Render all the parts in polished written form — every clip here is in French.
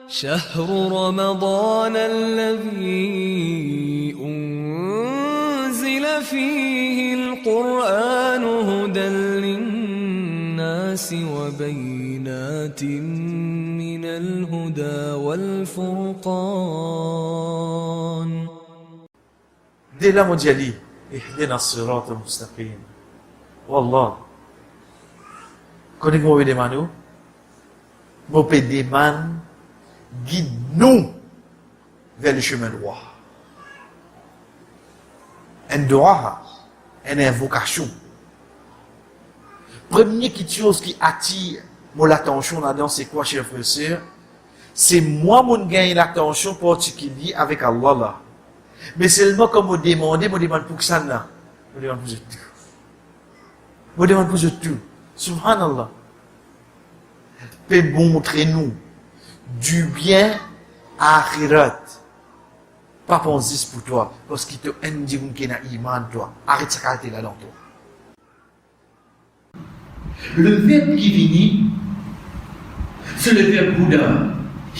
شهر رمضان الذي أنزل فيه القرآن هدى للناس وبينات من الهدى والفرقان. دي لا مجالي اهدنا الصراط المستقيم. والله كونك مو بدي مانو مو بدي man guide-nous vers le chemin droit. Un dua, une invocation. Première chose qui attire mon attention là-dedans, c'est quoi, chers frères et sœurs? C'est moi, mon gagne l'attention particulière avec Allah là. Mais seulement quand me demande pour ça là. Me demande pour tout. Me demande pour tout. Subhanallah. Peut montrer nous du bien à akhirat. Pas penser pour toi, parce qu'il te indique qu'il y a un iman toi. Arrête ça caractère là dans toi. Le verbe qui finit, c'est le verbe Bouddha,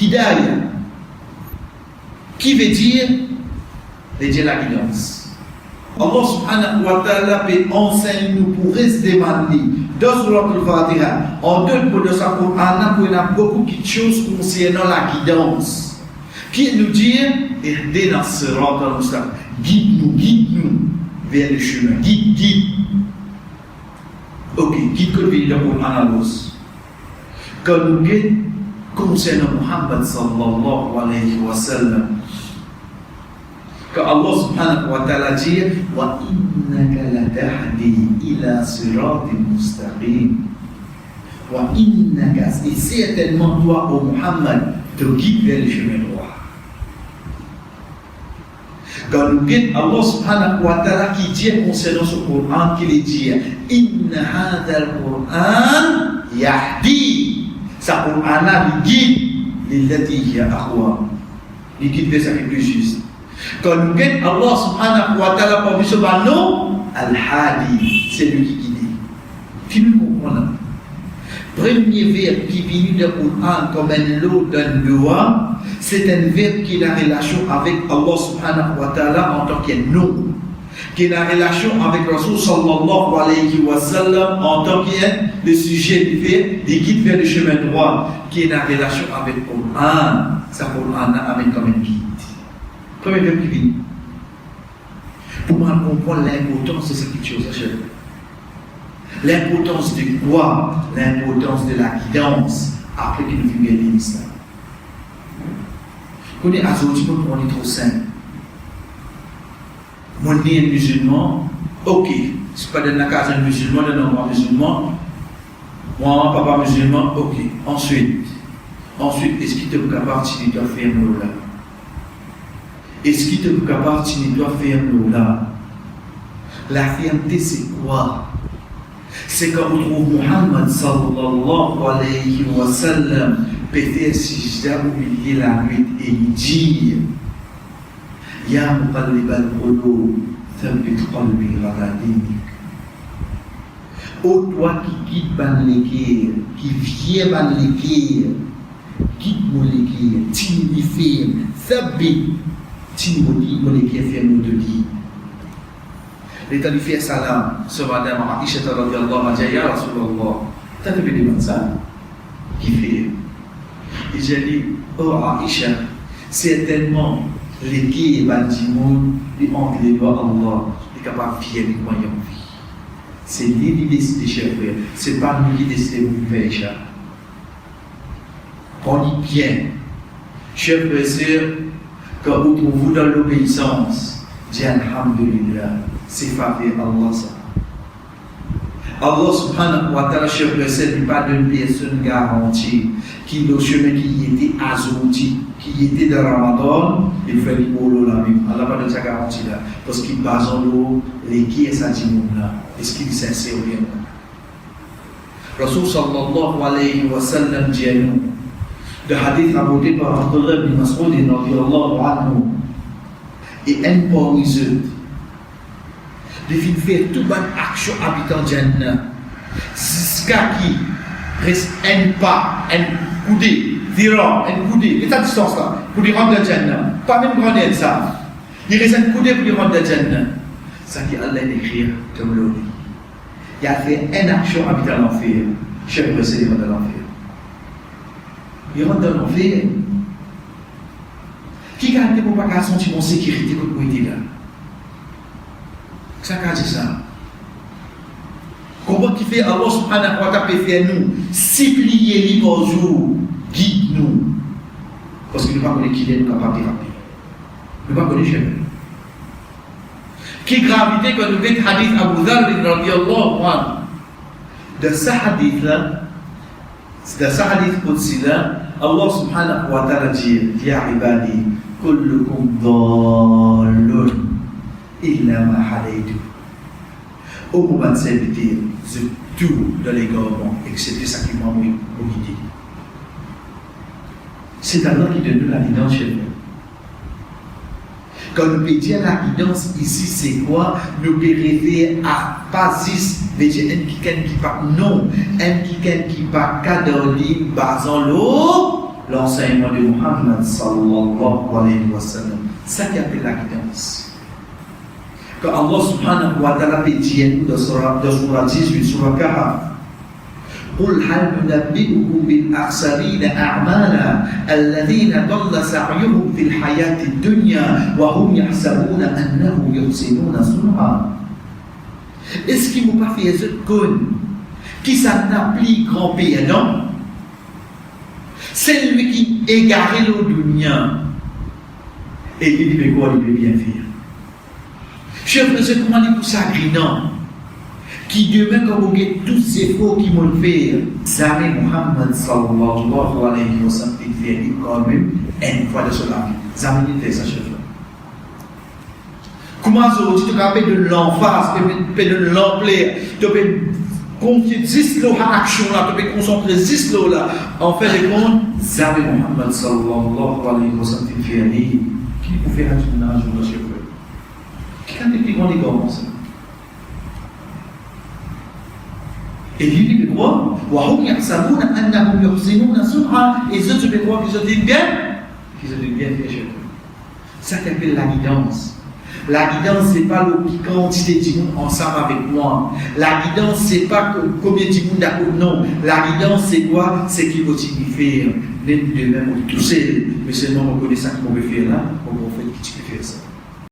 Hidayah, qui veut dire la guidance. Allah subhanahu wa ta'ala peut enseigner nous pour rester demander dans Surat al-Fatiha, en deux pour de sa Coran, pour y a beaucoup de choses concernant la guidance. Qui nous dit, aidez dans ce Surat al-Mustaqim, guide-nous vers le chemin, guide. Ok, guide que le Coran à l'os. Quand nous guide concernant Muhammad sallallahu alayhi wa sallam, que Allah subhanahu wa ta'ala dit wa innaka latahdi ila siratin mustaqim. Wa innaka, et certainement toi, ô Muhammad, te guide vers le chemin droit. Quand nous guide Allah subhanahu wa ta'ala qui dit concernant ce Coran, qu'il dit inna hadha al-Quran yahdi. Ça Coran là, il guide lillati hiya aqwa. Il guide vers ça qui est plus juste. Quand nous guide Allah subhanahu wa ta'ala parmi ce nom, Al-Hadi, c'est lui qui guide. Qui nous comprend? Premier verbe qui vient de Coran comme un lot d'un doigt, c'est un verbe qui a relation avec Allah subhanahu wa ta'ala en tant que nom, qui a relation avec Rasul sallallahu alayhi wa sallam en tant que le sujet du verbe, des guides vers le chemin droit, qui a relation avec Coran, ça Coran amène comme un guide. Premier verbe qui vient. Pour moi comprendre l'importance de cette chose, l'importance de quoi? L'importance de la guidance après que nous vivons l'islam. On est aujourd'hui, on est trop simple. Mon nez est musulman, ok. C'est pas de la case un musulman, de non musulman. Moi, papa musulman, ok. Ensuite, est-ce qu'il te capable de doit faire nous là? Est-ce qu'il te capable de doit faire nous là? La fermeté, c'est quoi? C'est quand on trouve Muhammad sallallahu alayhi wa sallam peut faire sijda au milieu de la nuit et il dit Ya muqallib al-qulub thabbit qalbi ala dinik. Ô toi qui guide ban l'équerre, qui vient ban l'équerre, guide mon l'équerre, tini firme, thabbit, tini mon l'équerre ferme de dit. L'État lui fait salam, ce madame Aisha radhiyallahu anha, ya Rasulullah, t'as fait des ça? Qui fait? Et j'ai dit, oh Aisha, certainement, les qui est bandimoun, les entre les doigts Allah, les capables de fier les moyens de vie. C'est lui qui décide, chers frères, c'est pas nous qui décidons de faire Aisha. On dit bien, chers frères et sœurs, quand vous trouvez dans l'obéissance, dis Alhamdulillah. C'est faveur Allah ça. Allah subhanahu wa ta'ala, chef le n'est pas d'une personne garantie qui le chemin qui était azouti, qui était dans Ramadan, il fait du bolo là même. Allah pas de sa garantie là. Parce qu'il base en l'eau, les qui est ça dit là. Est-ce qu'il est sincère ou bien? Rasul sallallahu alayhi wa sallam dit à nous, le hadith rapporté par Abdullah ibn Mas'ud radiyallahu anhu, et un parmi eux, de faire toute bonne action habitant Jannah jusqu'à qui reste un pas, un coudé Dira, une coudée, et ta distance là, pour lui rendre le Jannah. Pas même grenade ça. Il reste une coudée pour lui rendre le Jannah. Ça qui Allah écrit comme l'eau. Il a fait une action habiter dans l'enfer. Chaque verset, il rentre dans l'enfer. Il rentre dans l'enfer. Qui garde pour pas sentir mon sécurité comme moi était là? Ça qu'a dit ça. Comment qui fait Allah subhanahu wa ta'ala peut faire nous supplier lui par jour, guide nous. Parce que nous ne connaissons pas qui est capable de rappeler. Nous ne connaissons pas jamais. Qui gravité que nous vêt hadith Abu Dharr radiyallahu anhu. De ce hadith là, de ce hadith qudsi là, Allah subhanahu wa ta'ala dit ya ibadi kullukum dallun illa ma hadaytu. Au moment de serviteur, c'est tout dans les gouvernements, excepté ça qui m'a guidé. C'est Allah qui donne la guidance chez nous. Quand nous peut dire la guidance ici, c'est quoi? Nous peut rêver à Pasis, veut dire un qui pas non, un qui pas cadre basant l'enseignement de Muhammad sallallahu alayhi wa sallam. Ça qui appelle la guidance. Quand Allah subhanahu wa ta'ala peut dire dans surah 18, surah Kahf, قل هل ننبئكم بالأخسرين أعمالا الذين ضل سعيهم في الحياة الدنيا وهم يحسبون أنهم يحسنون صنعا. Est-ce qu'il ne m'a pas fait ce con qui s'en applique grand pays, non? C'est lui qui égaré le dunya et il dit mais quoi il veut bien faire. Chef, monsieur, comment il pour ça non? Qui demain comme vous avez tous ces efforts qui m'ont fait, Zami Muhammad sallallahu alayhi wa sallam fait quand même une fois de cela. Zami fait ça, chef. Comment ça, tu te rappelles de l'emphase, de l'ampleur, tu peux confier 10 lots à l'action là, tu peux concentrer 10 lots là. En fait, les comptes, Zami Muhammad sallallahu alayhi wa sallam fait qui peut faire un tournage de chef? Qui a été grand comme ça? Et lui dit quoi? وهم يحسبون أنهم يحسنون صنعا. Et ceux qui croient qu'ils ont dit bien, qu'ils ont dit bien fait chez eux. Ça s'appelle la guidance. La guidance, c'est pas le quantité de monde ensemble avec moi. La guidance, c'est pas combien de monde d'accord. Non. La guidance, c'est quoi? C'est qu'il faut signifier. N'est de même tout seul, mais seulement on connaît ça qu'on peut faire là, on peut faire qui peut faire ça.